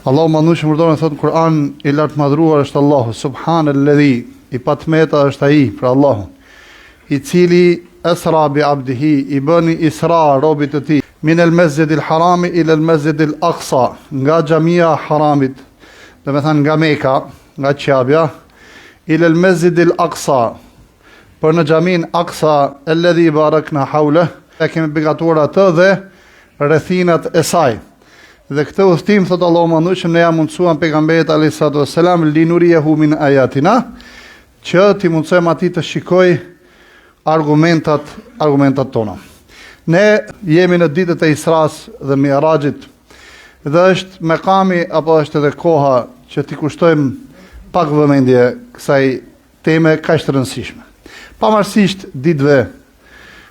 Allahu manushëm urdhëron thot në Kur'an, i lartë madhruar është Allahu, subhanalladhi, i patmeta është ai, pra Allahu, i cili esra bi abdihi, i bëni isra robit të tij, min el mesjid il harami ila el mesjid il aqsa, nga xhamia haramit, do të thënë nga Meka, nga Qabja, ila el mesjid il aqsa, për në xhamin Aqsa, alladhi barakna hawla, e kemi begatuar atë dhe rrethinat e saj. Dhe këtë udhtim, thot Allahu manushëm, ne ja mundsuam pejgamberit alayhis salatu wassalam linuriyahu min ayatina, që ti mundsojmë atij të shikoj argumentat tona. Ne jemi në ditët e Isras dhe Mi'rajit, dhe është mekami apo është edhe koha që ti kushtojmë pak vëmendje kësaj teme kaq të rëndësishme. Pavarësisht ditëve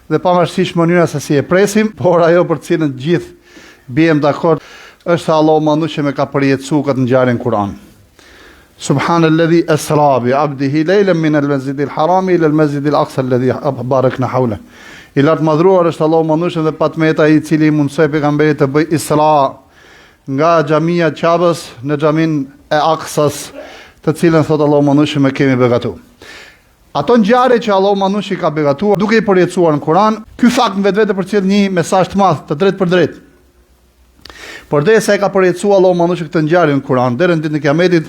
dhe pavarësisht mënyrës se si e presim, por ajo për cilën gjithë bijem dakord është se Allahu manushëm e ka përjetësuar këtë ngjarje në Kur'an. Subhanalladhi asra bi 'abdihi laylan min al-masjid al-haram ila al-masjid al-aqsa alladhi barakna hawla. I lartë madhruar është Allahu manushëm dhe patmeta i cili mundsoi pejgamberit të bëj isra nga xhamia e Qabës në xhamin e Aqsas, të cilën thot Allahu manushëm e kemi begatuar. Ato ngjarje që Allahu manushi ka begatuar duke i përjetësuar në Kur'an, ky fakt në vetvete përcjell një mesazh të madh, të drejtë për drejtë. Por derisa e ka përjetësuar Allahu manushi këtë ngjarje në Kur'an deri në ditën e Kiametit,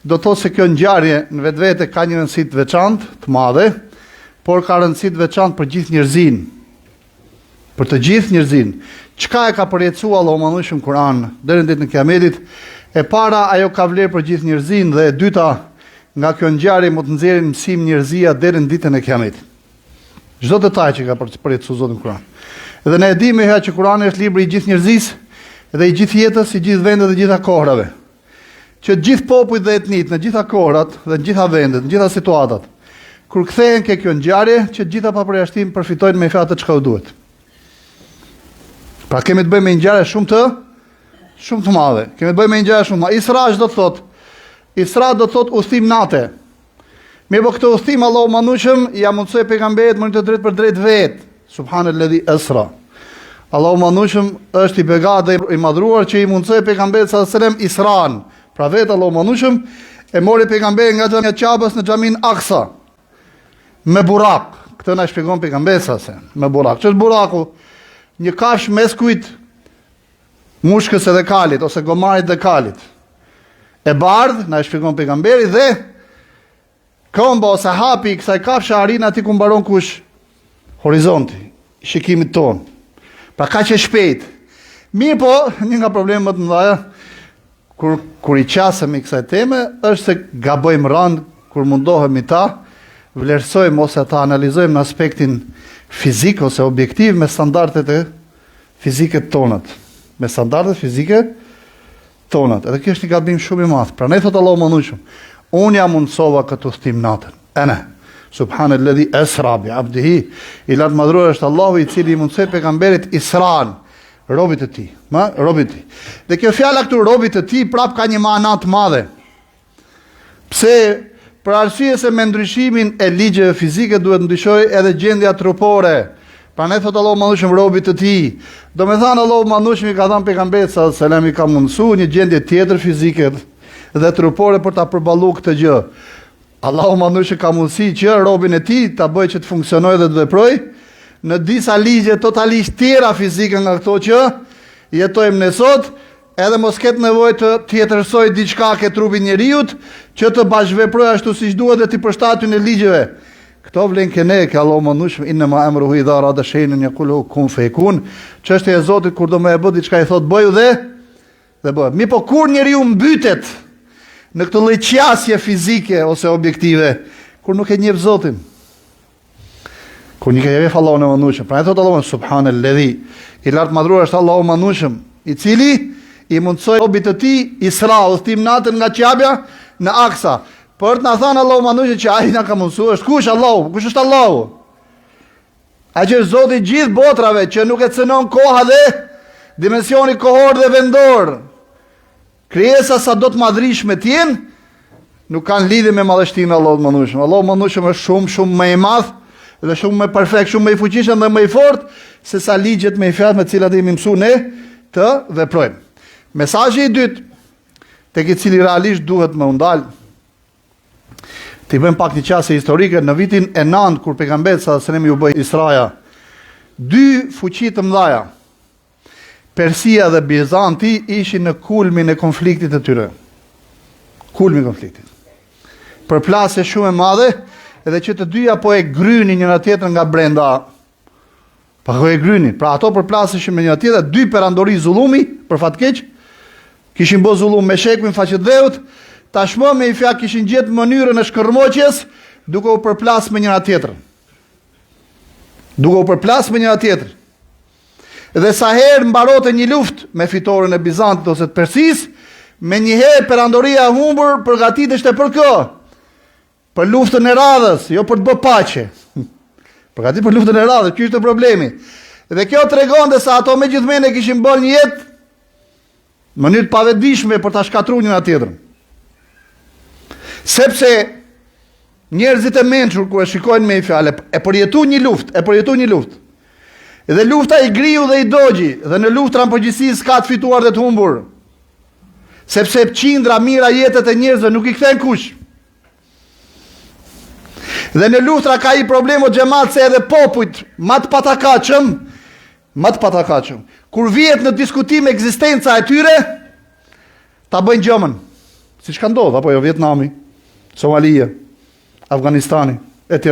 do të thotë se kjo ngjarje në vetvete ka një rëndësi të veçantë, të madhe, por ka rëndësi të veçantë për gjithë njerëzin. Për të gjithë njerëzin. Çka e ka përjetësuar Allahu manushi në Kur'an deri në ditën e Kiametit, e para ajo ka vlerë për gjithë njerëzin, dhe e dyta, nga kjo ngjarje mund të nxjerrin mësim njerëzia deri në ditën e Kiametit. Çdo detaj që ka përjetësuar Zoti në Kur'an. Dhe ne e dimë që Kur'ani është libri i gjithë njerëzisë, dhe i gjithë jetës, i gjithë vendet dhe gjitha kohrave. Që gjithë popujt dhe etnit, në gjitha kohrat dhe në gjitha vendet, në gjitha situatat, kur kthehen ke kjo ngjarje, që gjitha pa përjashtim përfitojnë me fjalë të çka u duhet. Pra kemi të bëjmë me një ngjarje shumë të madhe. Kemi të bëjmë me një ngjarje shumë të madhe. Isra do të thot udhtim nate. Mirë, po këtë udhtim Allahu manushëm ja mundsoi pejgamberit më të drejtë për drejtë vetë. Subhanalladhi asra. Allahu manushëm është i begat dhe i madhruar që i mundsoi pejgamberit sallallahu alajhi wasallam Isran. Pra vetë Allahu manushëm e mori pejgamberin nga xhamia e Qabës në xhamin Aqsa me burak. Këtë na shpjegon pejgamberi sallallahu alajhi wasallam. Me burak. Ç'është buraku? Një kafsh meskujt mushkës edhe kalit ose gomarit dhe kalit. E bardh, na shpjegon pejgamberi, dhe komba ose hapi i kësaj kafshë arrin aty ku mbaron kush? Horizonti, shikimit ton. Pra ka që shpejt. Mirë, po, një nga problemet më të mëdha kur i qasemi kësaj teme është se gabojmë rand kur mundohemi ta vlerësojmë ose ta analizojmë në aspektin fizik ose objektiv me standardet e fizike tonat. Me standardet fizike tonat. Edhe kjo është një gabim shumë i madh. Prandaj thot Allahu manushëm, unë jam mundsova këtë udhtim natën. Ana Subhanalladhi asra bi 'abdihi, i lartë madhruar është Allahu i cili i mundsoi pejgamberit Isran, robit të tij, robit të tij. Dhe kjo fjala këtu robit të tij prap ka një mana të madhe. Pse? Për arsye se me ndryshimin e ligjeve fizike duhet ndryshojë edhe gjendja trupore. Prandaj thot Allahu manushëm robit të tij. Do me thënë Allahu manushëm i ka dhënë pejgamberit sallallahu alajhi wasallam, i ka mundsuar një gjendje tjetër fizike dhe trupore për ta përballuar këtë gjë. Allahu manushëm ka mundësi që robin e tij ta bëjë që të funksionojë dhe të veprojë në disa ligje totalisht tjera fizike nga këto që jetojmë ne sot, edhe mos ketë nevojë të tjetërsoj diçka ke trupi njeriut që të bashkëveprojë ashtu siç duhet dhe të përshtatet në ligjeve. Këto vlen ke ne, ke Allahu manushëm, inma amruhu idha arada shay'an yaqulu kun fayakun. Çështja e Zotit kur do më e bë diçka i thot bëju dhe bëhet. Mi po kur njeriu mbytet në këtë lloj qasje fizike ose objektive, kur nuk e njeh Zotin. Kur nuk e njeh Allahun e manushëm. Pra e thot Allahu subhanalladhi, i lartë madhruar është Allahu manushëm, i cili i mundsoi robit të tij Isra, udhtim natën nga Qabja në Aqsa. Për të na thënë Allahu manushëm që ai na ka mundsuar, është kush Allahu? Kush është Allahu? Ai që është Zoti i gjithë botrave, që nuk e cënon koha dhe dimensioni kohor dhe vendor. Krijesa sa do të madhrishme të jenë, nuk kanë lidhje me madhështinë e Allahut manushëm. Allahu manushëm është shumë më i madh dhe shumë më perfekt, shumë më i fuqishëm dhe më i fortë se sa ligjet me fjalë me të cilat jemi mësuar ne të veprojmë. Mesazhi i dytë tek i cili realisht duhet me undal. Ti bëjmë pak një qasje historike. Në vitin e 9, kur pejgamberi sallallahu alajhi wasallam u bë Israja, dy fuqi të mëdha, Persia dhe Bizanti, ishin në kulmin e konfliktit të tyre. Kulmi i konfliktit. Përplasje shumë e madhe, edhe që të dyja po e grynin njëra tjetrën nga brenda. Po e grynin. Pra ato përplasjeshin me njëra tjetrën, dy perandori zullumi, për fat keq, kishin bë zullum me shekuin faqet dheut, tashmë me i fjalë kishin gjetë mënyrën e shkërmoqjes, duke u përplas me njëra tjetrën. Duke u përplas me njëra tjetrën. Dhe sa herë mbarote një luftë me fitoren e Bizantit ose të Persisë, me njëherë perandoria humbur përgatiteshte për kë? Për luftën e radhës, jo për të bërë paqe. Përgatit për luftën e radhës, ky ishte problemi. Dhe kjo tregonte se ato megjithmene kishin bërë një jetë në mënyrë të pavetëdijshme për ta shkatruar njëra tjetrën. Sepse njerëzit e mençur kur e shikojnë me një fjalë, e përjetuan një luftë, Dhe lufta i griu dhe i dogji, dhe në luftra në përgjithësi s'ka të fituar dhe të humbur. Sepse qindra mira jetët e njerëzve nuk i kthen kush. Dhe në luftra ka i problemo xhamat se edhe popujt ma të patakaqëm, kur vihet në diskutim ekzistenca e tyre, ta bëjnë gjëmën. Siç ka ndodhur apo jo Vietnami, Somalia, Afganistani etj.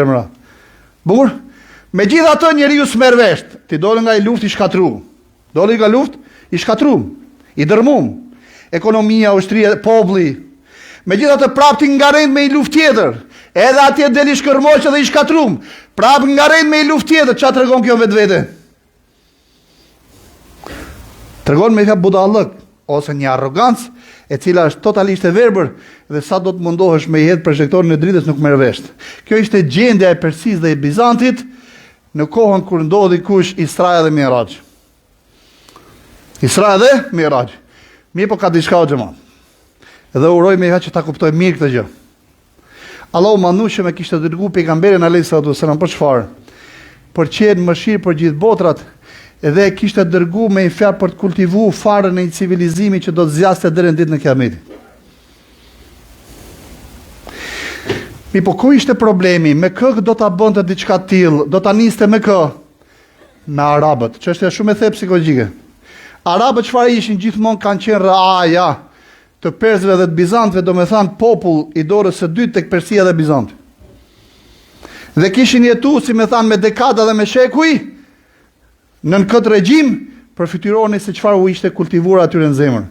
Bukur. Megjithatë njeriu s'merr vesh. Ti dole nga i luftë i shkatruar. Dole nga luftë i shkatruar, i dërmuar. Ekonomia, ushtria, populli. Megjithatë prap ti ngarën me një luftë tjetër. Edhe atje deli shkërmoqë dhe i shkatruar. Prap ngarën me një luftë tjetër. Çfarë tregon kjo vetvete? Tregon me një budallëk ose një arrogancë e cila është totalisht e verbër dhe sa do të mundohesh me i hedh projektorin e dritës nuk merr vesh. Kjo ishte gjendja e Persisë dhe e Bizantit në kohën kur ndodhi kush Isra dhe Miraj. Isra dhe Miraj. Mirë po ka diçka o xhamat. Edhe uroj me që ta kuptoj mirë këtë gjë. Allahu mandueshëm e kishte dërguar pejgamberin alayhis salam për çfarë? Për qenë mëshirë për gjithë botrat, edhe e kishte dërguar me një fjalë për të kultivuar farën e një civilizimi që do të zgjaste deri në ditën e Kiametit. Mi po ku ishte problemi? Me kë do ta bënte diçka të tillë? Do ta niste me kë? Me arabët. Çështja shumë e thellë psikologjike. Arabët çfarë ishin? Gjithmonë kanë qenë raaja të persëve dhe të bizantëve, domethënë popull i dorës së dytë tek Persia dhe Bizanti. Dhe kishin jetuar, si më thanë, me dekada dhe me shekuj në këtë regjim për fytyroni se çfarë u ishte kultivuar atyre në zemër.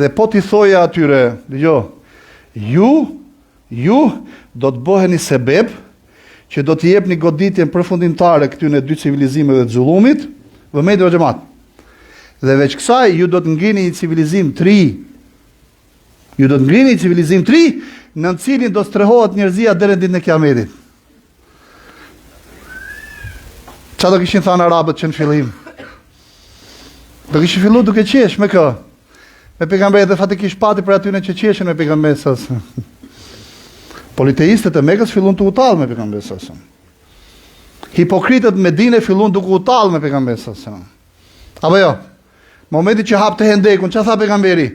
Dhe po t'i thoja atyre, dëgjoj, ju do të bëheni sebeb që do t'i jepni goditjen përfundimtare këtyre dy civilizimeve të zullumit, vëmendje o xhamat. Dhe veç kësaj ju do të ngrini një civilizim të ri. Ju do të ngrini një civilizim të ri në cilin do strehohet njerëzia deri në ditën e Kiametit. Çfarë do kishin thënë arabët që në fillim? Do kishin filluar duke qesh me kë? Me pejgamberin dhe fatikisht pati për atyre që qeshin me pejgamberin sas. Politeistët e Mekës fillon të utallë me pejgamberin sallallahu alajhi wasallam. Hipokritët me Medinë fillon duke utallë me pejgamberin sallallahu alajhi wasallam. Apo jo? Momenti që hapte Hendekun, çfarë tha pejgamberi?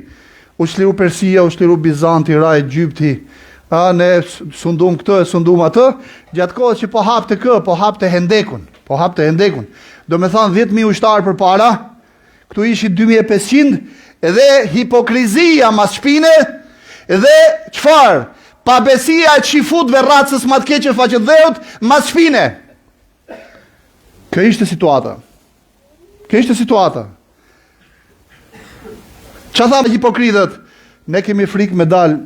U shliru Persia, u shliru Bizanti, ra Egjipti. Ne sundum këtë, sundum atë, gjatë kohës që po hapte Hendekun. Do me thanë 10.000 ushtarë për para, këtu ishi 2.500, edhe hipokrizia mas shpine, edhe qfarë? Pabesia e qifutve racës ma të keqe faqet dheut, mas shpine. Kjo ishte situata. Qa tha me hipokritët? Ne kemi frikë me dalë,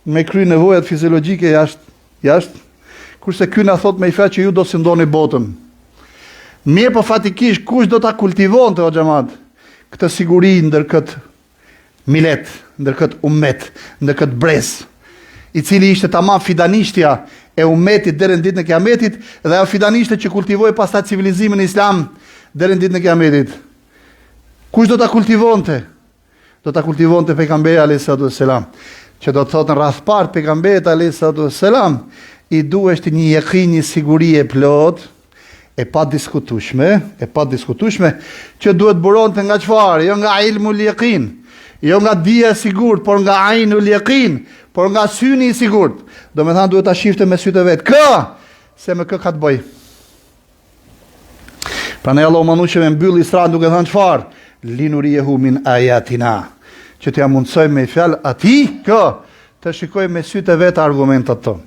me kry nevojat fiziologjike jashtë, kurse ky na thot me i fjalë që ju do si ndoni botën. Mirë po fatikisht, kush do ta kultivonte o xhamat? Këtë siguri ndër këtë milet, ndër këtë ummet, ndër këtë brez, i cili ishte tamam fidanishtja e ummetit deri në ditën e Kiametit, dhe ajo fidanishte që kultivoi pastaj civilizimin islam deri në ditën e Kiametit. Kush do ta kultivonte? Do ta kultivonte pejgamberi alayhis salam, që do të thotë në radh part pejgamberit alayhis salam, i duheshti një yakin, një siguri e plot, e pa diskutueshme, që duhet buronte nga çfarë? Jo nga ilmul yakin, Jo nga dija e sigurt, por nga ainul yaqin, por nga syni i sigurt. Do me thanë duhet ta shifte me sytë vetë. Se me kë ka të bëj. Prandaj Allahu manushëm e mbyll Isra duke thënë çfarë? Linuriyehu min ayatina. Që t'ja mundsoj me fjalë atij të shikoj me sytë vetë argumentat tonë.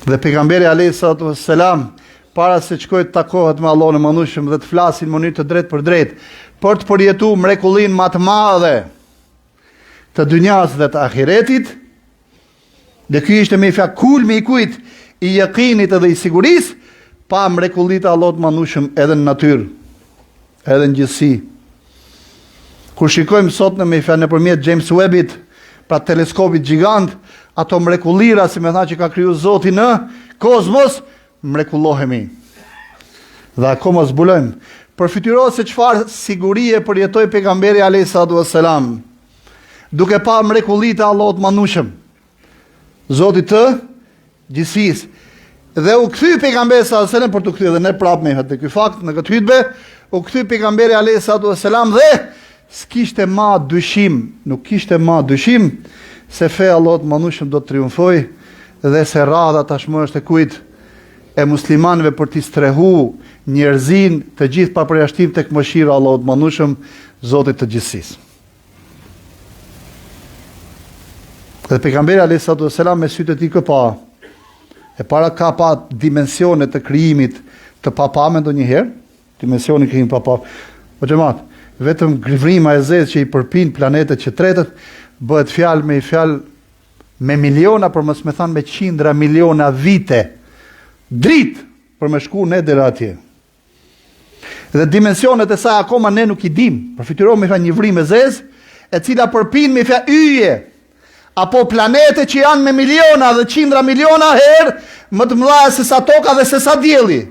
Dhe pejgamberi alayhi salatu wassalam para se shkojë të takohet me Allahun e manushëm dhe të flasin në mënyrë të drejtë për drejtë, për të përjetuar mrekullinë më të madhe të dynjas dhe të ahiretit, dhe ky ishte me fjalë kulmi i kujt i yaqinit edhe i sigurisë, pa mrekullitë e Allahut manushëm edhe në natyrë, edhe në gjithësi. Kur shikojmë sot me fjalë nëpërmjet James Webbit, pra teleskopit gjigant, ato mrekullira, si me tha që ka kriju Zoti në kozmos, mrekullohemi. Dhe akoma zbulojmë. Përfytyrohet se çfarë sigurie përjetoi pejgamberi alayhi salatu wassalam, duke pa mrekullitë e Allahut manushëm, Zoti të gjithësisë. Dhe u kthy pejgamberi sallallahu alajhi wasallam për të kthyer dhe ne prapë me ky fakt në këtë hutbë, u kthy pejgamberi alayhi salatu wassalam dhe s'kishte ma dyshim, nuk kishte ma dyshim se feja Allahut manushëm do të triumfoj dhe se radha tashmë është e kujt? E muslimanëve për t'i strehu njerëzin të gjithë pa përjashtim tek mëshira e Allahut manushëm, Zotit të gjithësisë. Dhe pejgamberi alayhi salatu wassalam me sytë e tij këpa, e para ka pa dimensione të krijimit të papame ndonjëherë, dimensioni i krijimit papa. Po xhamat, vetëm grivrima e zezë që i përpin planetet që tretët, bëhet fjalë me miliona, për mos me thanë me qindra miliona vite, dritë për me shku ne deri atje. Dhe dimensionet e saj akoma ne nuk i dim. Përfiturohemi me një vrim e zezë, e cila përpin me fjalë yje, apo planete që janë me miliona dhe qindra miliona herë më të mëdha se sa toka dhe se sa dielli.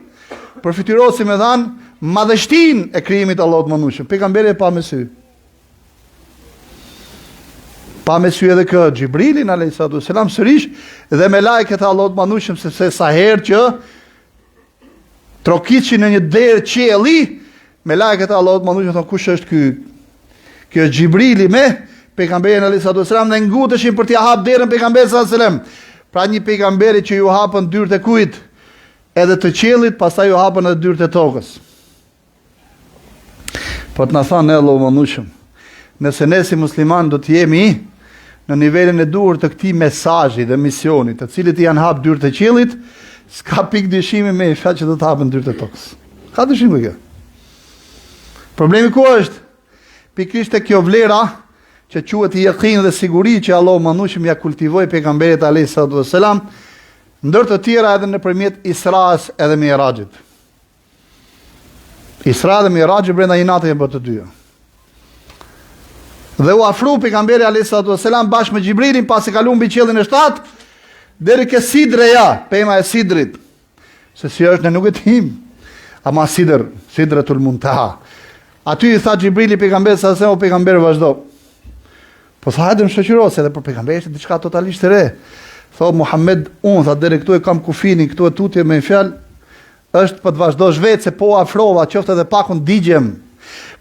Përfiturohet, si me thanë, madhështinë e krijimit të Allahut manushëm. Pejgamberi e pa me sy. Pa me sy edhe kë Xhibrilin alayhi salatu wassalam sërish dhe me lajket e Allahut manushëm, sepse sa herë që trokiçin në një derë qielli, me lajket e Allahut manushëm thonë kush është ky? Ky është Xhibrili me pejgamberin alayhi salatu wassalam dhe nguteshin për t'ia hap derën pejgamberit sallallahu alaihi wasallam. Pra një pejgamberi që ju hapën dyert e kujt? Edhe të qiellit, pastaj ju hapën edhe dyert e tokës. Po të na thanë Allahu manushëm, nëse ne si musliman do të jemi në nivelin e duhur të këtij mesazhi dhe misionit, të cilit janë hap dyert e qiellit, s'ka pikë dyshimi me fjalë që do të hapen dyert e tokës. Ka dyshim kjo? Problemi ku është? Pikërisht te kjo vlera që quhet yaqin dhe siguri që Allahu manushëm ja kultivoi pejgamberit alayhi salatu wassalam, ndër të tjera edhe nëpërmjet Isra's edhe Mi'rajit. Isra dhe Mi'raji brenda një natë janë të dyja. Dhe u afru pejgamberi alayhi salatu wassalam bashkë me Xhibrilin pasi kaluan mbi qiellin e 7 deri ke Sidreja, pema e Sidrit. Se si është ne nuk e dim. Ama Sidratul Muntaha. Aty i tha Xhibrili pejgamberit sa se o pejgamber vazhdo. Po sa hajde më shoqëro se edhe për pejgamberin është diçka totalisht e re. Tho Muhammed, unë tha deri këtu e kam kufinin, këtu e tutje me fjalë, është për të vazhdosh vetë se po afrova, qoftë edhe pakun digjem.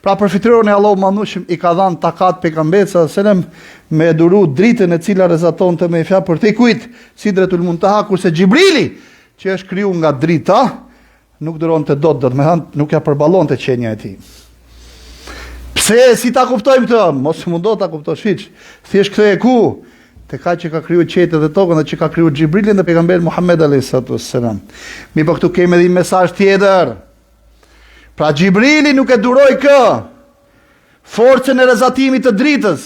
Pra përfituron e Allahu manushëm i ka dhënë takat pejgamberit sallallahu alajhi wasallam me duru dritën e cila rezatonte me fjalë për te kujt Sidratul Muntaha, kurse Xhibrili, që është kriju nga drita, nuk duronte dot, do të thënë nuk ja përballonte qenia e tij. Pse si ta kuptojmë këtë? Mos mundo ta kuptosh hiç. Thjesht kthej ku? Te ka që ka kriju qetë dhe tokën dhe që ka kriju Xhibrilin dhe pejgamberin Muhammed alayhi salatu wassalam. Mi po këtu kemi edhe një mesazh tjetër. Pra Xhibrili nuk e duroi forcën e rezatimit të dritës.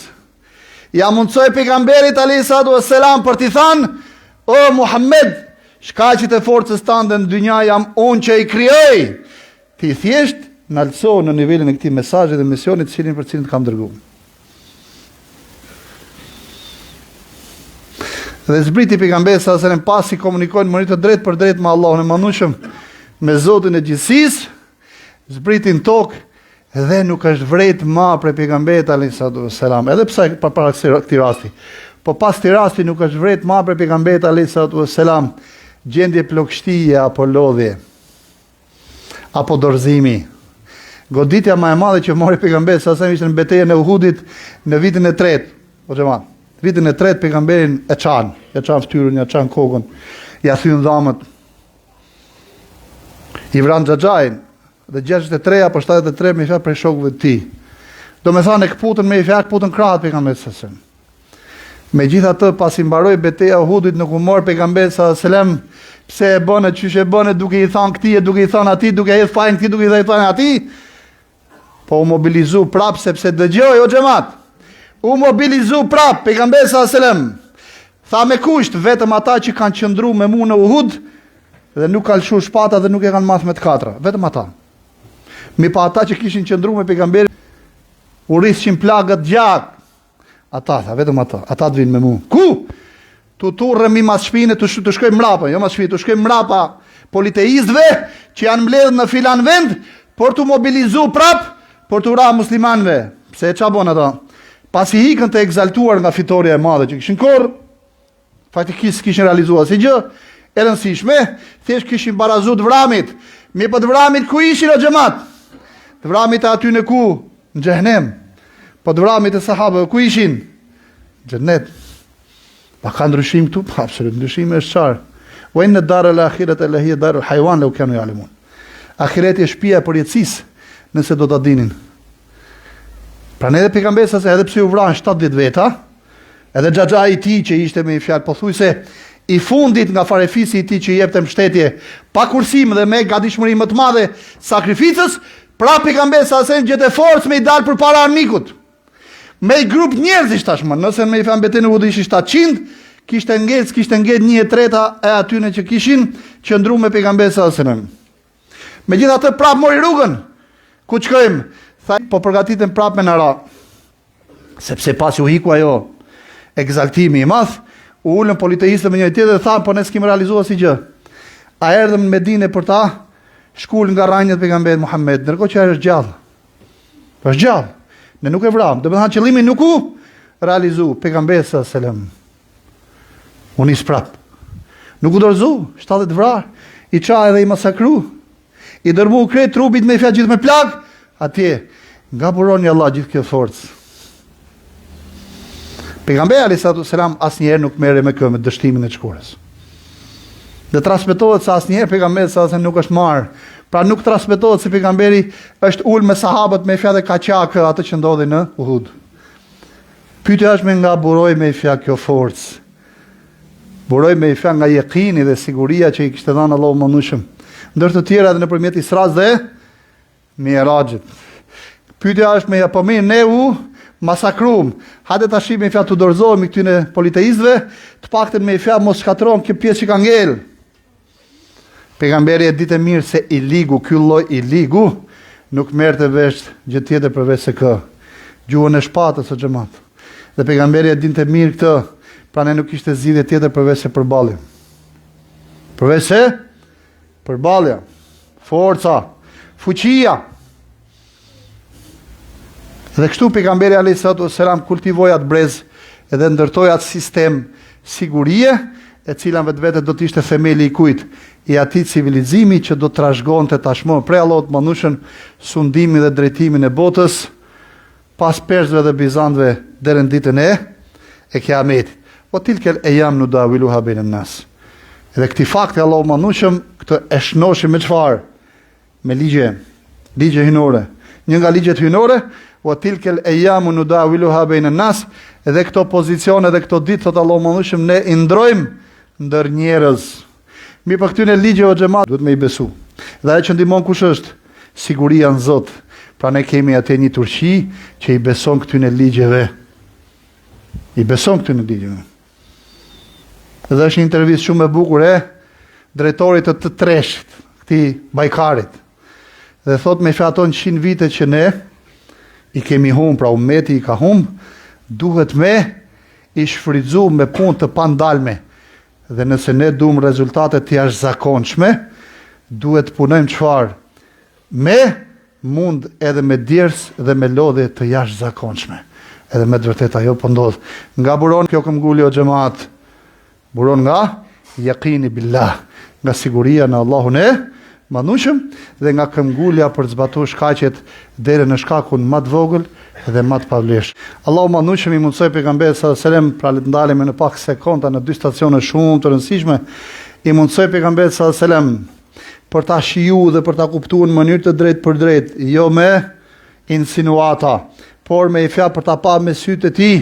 Ja mundsoi pejgamberit alayhi salatu wassalam për t'i thënë: "O Muhammed, shkaqet e forcës tande në dynja jam unë që i krijoj. Ti thjesht nalso në nivelin e këtij mesazhi dhe misionit për cilin kam dërguar." Dhe zbriti pejgamberi sallallahu alajhi wasallam pasi komunikojnë në mënyrë të drejtë për drejtë me Allahun e mandueshëm, me Zotin e gjithësisë, zbriti në tokë dhe nuk është vret më prej pejgamberit alayhi salatu wasalam. Edhe pse para këtij rasti. Po pas këtij rasti nuk është vret më prej pejgamberit alayhi salatu wasalam gjendje plogështie apo lodhje apo dorëzimi. Goditja më e madhe që mori pejgamberi sa ishte në betejën e Uhudit në vitin e 3. O xhamat, vitin e 3 pejgamberin e çan fytyrën, ja çan kokën, ja thyn dhomët. I vran Xhaxhain dhe 63 apo 73 me fjalë për shokëve të tij. Do me thënë e këputën me fjalë, këputën krahët pejgamberit sallallahu alajhi wasallam. Megjithatë, pasi mbaroi betejë e Uhudit, nuk u mor pejgamberi sallallahu alajhi wasallam pse e bënë çysh e bënë, duke i thënë këtij, duke i thënë atij, duke i thënë këtij, duke i thënë atij. Po u mobilizu prap sepse dëgjoi o xhamat. U mobilizu prap pejgamberi sallallahu alajhi wasallam. Tha me kusht vetëm ata që kanë qëndruar me mua në Uhud dhe nuk kanë lëshuar shpata dhe nuk e kanë marrë me të katra, vetëm ata. Mi pa ata që kishin qëndruar me pejgamberin u rrishin plagët gjak. Ata tha, vetëm ata të vinë me mua. Ku? Tu turremi mas shpine, tu shkojmë mrapa, jo mas shpine, tu shkojmë mrapa politeistëve që janë mbledhur në filan vend por tu mobilizu prap për tu ra muslimanëve. Pse ç'a bën ata? Pasi ikën të egzaltuar nga fitoria e madhe që kishin korr, faktikisht kishin realizuar si gjë e rëndësishme, thjesht kishin barazu të vramit. Me po të vramit ku ishin o xhamat? Të vramit aty në ku? Në xhehenem. Po të vramit e sahabëve ku ishin? Xhennet. Pa ka ndryshim këtu? Pa, absolut ndryshim është qarë. Wa inna darul akhirati la hiya darul haywan law kanu ya'lamun. Ahireti është shtëpia e përjetësisë, nëse do ta dinin. Pranë edhe pejgamberi sa edhe pse u vran 70 veta, edhe Xhaxhai i tij që ishte me fjalë pothuajse i fundit nga farefisi i tij që i jepte mbështetje pa kursim dhe me gatishmëri më të madhe sakrificës, pra pejgamberi sa gjetë forcë me i dal përpara armikut. Me i grup njerëzish tashmë, nëse me i fan betejën e Uhudit ishin 700, kishte ngel 1/3 e atyre që kishin qëndruar me pejgamberin sallallahu alajhi wasallam. Megjithatë prap mori rrugën. Ku shkojmë? Tha po përgatiten prap me nara. Sepse pasi u hiku ajo egzaltimi i madh, u ulën politeistët me njëri tjetër dhe thanë po ne s'kem realizuar si gjë. A erdhëm në Medinë për ta shkull nga rrajnjët pejgamberit Muhammed, ndërkohë që ai është gjallë. Është gjallë. Ne nuk e vram. Do të thonë qëllimi nuk u realizu pejgamberi sallallahu alajhi wasallam. U nis prap. Nuk u dorëzu, 70 vrarë, i qa edhe i masakru, i dërmu krejt trupit me i fjalë gjithë me plag, atje, nga buroni Allah gjithë kjo forcë. Pejgamberi alayhis salam asnjëherë nuk merre me këmbë dështimin e çkurës. Dhe transmetohet se asnjëherë pejgamberi sa nuk është marrë. Pra nuk transmetohet se pejgamberi është ul me sahabët me fjalë kaçak atë që ndodhi në Uhud. Pyetja është me nga buroi me fjalë kjo forcë. Buroi me fjalë nga yekini dhe siguria që i kishte dhënë Allahu mëndueshëm. Ndër të tjera edhe nëpërmjet Isras dhe Mi'rajit. Pyetja është me apo mirë ne u masakrum. Hajde tash me fjalë të dorëzohemi këtyre politeistëve, të paktën me fjalë mos shkatron kjo pjesë që ka ngel. Pejgamberi e ditë mirë se i ligu, ky lloj i ligu nuk merrte vesh gjë tjetër përveç se kë. Gjuhën e shpatës së xhamat. Dhe pejgamberi e dinte mirë këtë, pra ne nuk kishte zgjidhje tjetër përveç se përballje. Përveç se përballja, forca, fuqia. Dhe kështu pejgamberi alayhis salam kultivoi atë brez edhe ndërtoi atë sistem sigurie, e cila vetvete do të ishte themeli i kujt? I atij civilizimi që do të trashëgonte tashmë prej Allahut mëndueshëm sundimin dhe drejtimin e botës pas persëve dhe bizantëve deri në ditën e Kiametit. Po tilkel ejam nudawiluha bainan nas. Edhe këtij fakti Allahu mëndueshëm këtë e shnoshi me çfarë? Me ligje hynore. Një nga ligjet hynore, wa tilkel ejam nudawiluha bainan nas, edhe këto pozicione dhe këto ditë thot Allahu mëndueshëm ne i ndrojmë ndër njerëz. Mi për këtyne ligje o xhamat duhet me i besu. Dhe ajo që ndihmon kush është? Siguria në Zot. Pra ne kemi atë një Turqi që i beson këtyne ligjeve. I beson këtyne ligjeve. Dhe është një intervistë shumë e bukur drejtorit të Treshit, këtij Bajkarit. Dhe thot me fjaton 100 vite që ne i kemi humbur, pra ummeti i ka humbur, duhet me i shfrytzu me punë të pandalme. Dhe nëse ne duam rezultate të jashtëzakonshme, duhet punojmë çfarë? Me mund edhe me djers dhe me lodhje të jashtëzakonshme. Edhe me vërtet ajo po ndodh. Nga buron kjo këmbgulje o xhamat. Buron nga yaqini billah, nga siguria në Allahun e manushëm dhe nga këmbgulja për të zbatuar shkaqet deri në shkakun më të vogël dhe më të pavlesh. Allahu manushëm I mundsoi pejgamberit sallallahu alajhi wasallam, pra le të ndalemi në pak sekonda në dy stacione shumë të rëndësishme, I mundsoi pejgamberit sallallahu alajhi wasallam për ta shijuar dhe për ta kuptuar në mënyrë të drejtë për drejtë, jo me insinuata, por me I fjalë për ta parë me sytë e tij.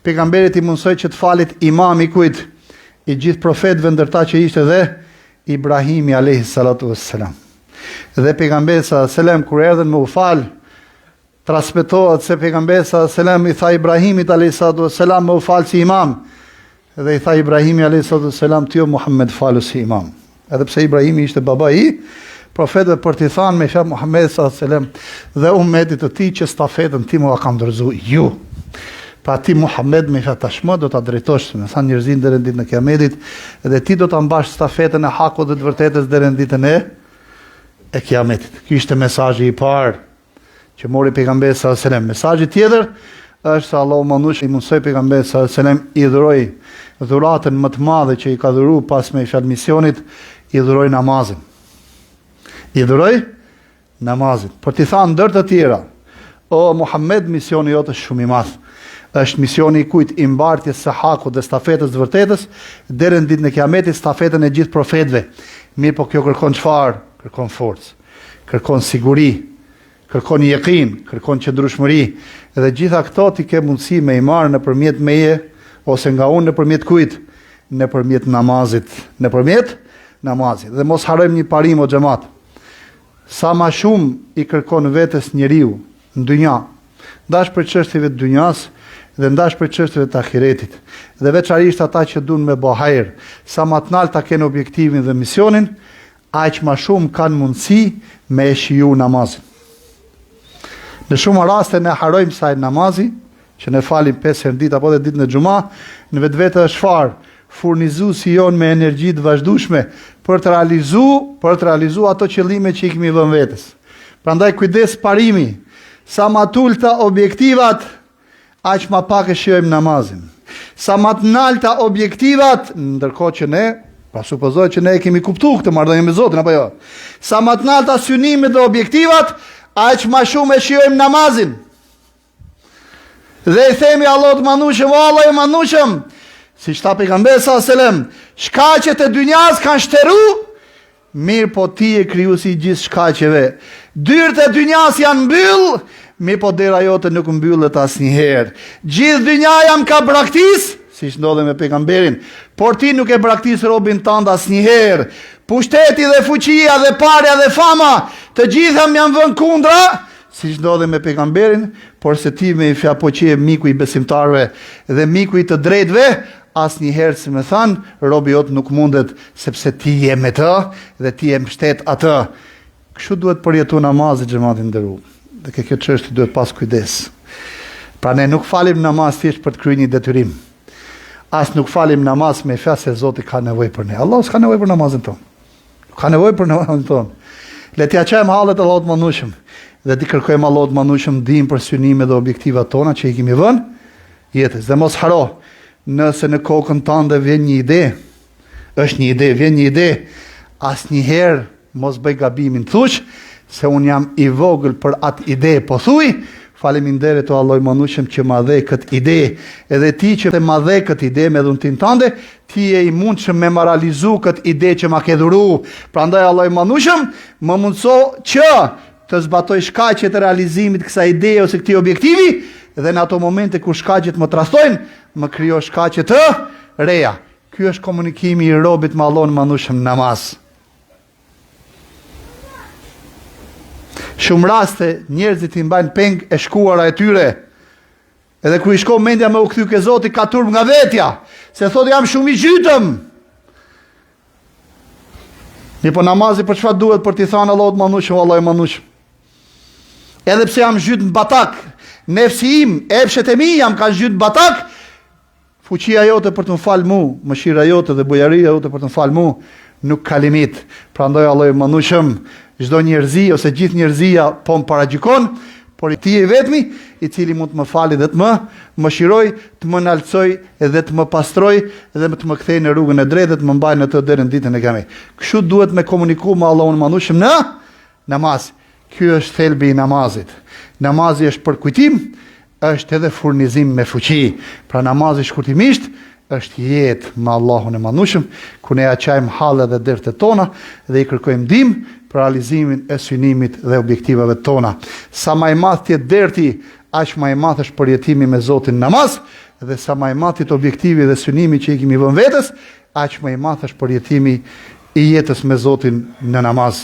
Pejgamberit I mundsoi që të falit imam I kujt? I gjithë profetëve, ndërta që ishte dhe Ibrahimi alayhi salatu wassalam. Dhe pejgamberi sallallahu alaihi wasallam kur erdhën me u fal, transmetohet se pejgamberi sallallahu alaihi wasallam I tha Ibrahimit alayhi salatu wassalam me u fal si imam. Dhe I tha Ibrahimi alayhi salatu wassalam, ti o Muhammed falu si imam. Edhe pse Ibrahimi ishte baba I profetëve, për t'i thënë me fjalë Muhammed sallallahu alaihi wasallam dhe ummetit të tij që stafetën ti mua kam dorëzuar ju. Pa ti Muhammed me fjalë tashmë do ta drejtosh, me thanë njerëzit deri në ditën e Kiametit, dhe ti do ta mbash stafetën e hakut dhe të vërtetës deri në ditën e Kiametit. Ky ishte mesazhi I parë që mori pejgamberi sallallahu alajhi wasallam. Mesazhi tjetër është se Allahu manush I mundsoi pejgamberit sallallahu alajhi wasallam, I dhuroi dhuratën më të madhe që I ka dhuruar pas me fjalë misionit, I dhuroi namazin. I dhuroi namazin. Për t'i thënë ndër të tjera, o Muhammed, misioni jot është shumë I madh. Është misioni I kujt? I mbartjes së hakut dhe stafetës të vërtetës deri në ditën e Kiametit, stafetën e gjithë profetëve. Mirë, po kjo kërkon çfarë? Kërkon forcë, kërkon siguri, kërkon jekin, kërkon qëndrueshmëri. Dhe gjitha këto ti ke mundësi me I marrë nëpërmjet meje, ose nga unë nëpërmjet kujt? Nëpërmjet namazit, nëpërmjet namazit. Dhe mos harrojmë një parim o xhamat. Sa më shumë I kërkon vetes njeriu në dynja, ndash për çështjeve të dynjas dhe ndash për çështjeve të ahiretit. Dhe veçanërisht ata që duan me bë hajër, sa më të lartë ta kenë objektivin dhe misionin, aq më shumë kanë mundësi me e shiju namazin. Në shumë raste ne harrojmë sa namazi, që ne falim 5 herë në ditë apo edhe ditën e xumë, në vetvete është farë furnizuesi jon me energji të vazhdueshme për të realizuar ato qëllime që I kemi vënë vetes. Prandaj kujdes parimi, sa më të ulta objektivat, aq më pak e shijojmë namazin. Sa më të larta objektivat, ndërkohë që ne, pa supozohet që ne e kemi kuptuar këtë marrëdhënie me Zotin apo jo. Sa më të larta synimet dhe objektivat, aq më shumë e shijojmë namazin. Dhe I themi Allahut manushëm, o Allah I manushëm, siç tha pejgamberi sallallahu alajhi wasallam, shkaqet e dynjas kanë shtëru, mirë po ti je krijuesi I gjithë shkaqeve. Dyert e dynjas janë mbyll, mirë po dera jote nuk mbyllet asnjëherë. Gjithë dynja jam ka braktis, siç ndodhe me pejgamberin, por ti nuk e braktis robin tënd asnjëherë. Pushteti dhe fuqia dhe parja dhe fama, të gjitha më janë vënë kundra, siç ndodhe me pejgamberin, por se ti me fjalë po që je miku I besimtarëve dhe miku I të drejtëve, asnjëherë si më than, robi jot nuk mundet, sepse ti je me të dhe ti je mbështet atë. Kështu duhet përjetu namazi xhamati nderuar. Dhe kjo çështje duhet pas kujdes. Pra ne nuk falim namaz thjesht për të kryer një detyrim. As nuk falim namaz me fjalë se Zoti ka nevojë për ne. Allah s'ka nevojë për namazin ton. Ka nevojë për namazin ton. Le t'ia çajmë hallet Allahut manushëm dhe t'i kërkojmë Allahut manushëm ndihmë për synimet dhe objektivat tona që I kemi vënë jetës. Dhe mos haro, nëse në kokën tënde vjen një ide, vjen një ide, asnjëherë mos bëj gabimin thuaj se un jam I vogël për atë ide, po thuaj faleminderit o Allah I manushëm që ma dhe këtë ide, edhe ti që ma dhe këtë ide me dhuntin tënde, ti je I mundshëm me ma realizu këtë ide që ma ke dhuru. Prandaj Allah I manushëm më mundso që të zbatoj shkaqet e realizimit kësa ide ose këtij objektivi, dhe në ato momente kur shkaqet më trastojnë, më krijo shkaqe të reja. Ky është komunikimi I robit me Allahun manushëm namaz. Shumë raste njerëzit I mbajnë peng e shkuara e tyre. Edhe kur I shkon mendja me u kthy ke Zoti ka turp nga vetja, se thotë jam shumë I gjytëm. Mirë, po namazi për çfarë duhet? Për t'i thënë Allahut manushëm, Allahu manushëm. Edhe pse jam zhyt në batak, nefsi im, epshet e mi jam kanë zhyt në batak, fuqia jote për të më falë mu, mëshira jote dhe bujaria jote për të më falë mu, nuk ka limit. Prandaj Allahu manushëm, çdo njerëzi ose gjithë njerëzia po më paragjykon, por ti je i vetmi i cili mund të më fali dhe të më mëshiroj, të më nalcoj edhe të më pastroj dhe të më kthej në rrugën e drejtë dhe të më mbaj në të deri në ditën e kiametit. Kështu duhet me komuniku me Allahun e Madhëshëm në namaz. Ky është thelbi i namazit. Namazi është për kujtim, është edhe furnizim me fuqi. Pra namazi shkurtimisht është jetë me Allahun e Madhëshëm, ku ne ja çajmë hallet dhe dertet tona dhe i kërkojmë ndihmë për realizimin e synimit dhe objektivave tona. Sa më i madh të derti, aq më i madh është përjetimi me Zotin namaz, dhe sa më i madh të objektivi dhe synimi që i kemi vënë vetes, aq më i madh është përjetimi i jetës me Zotin në namaz.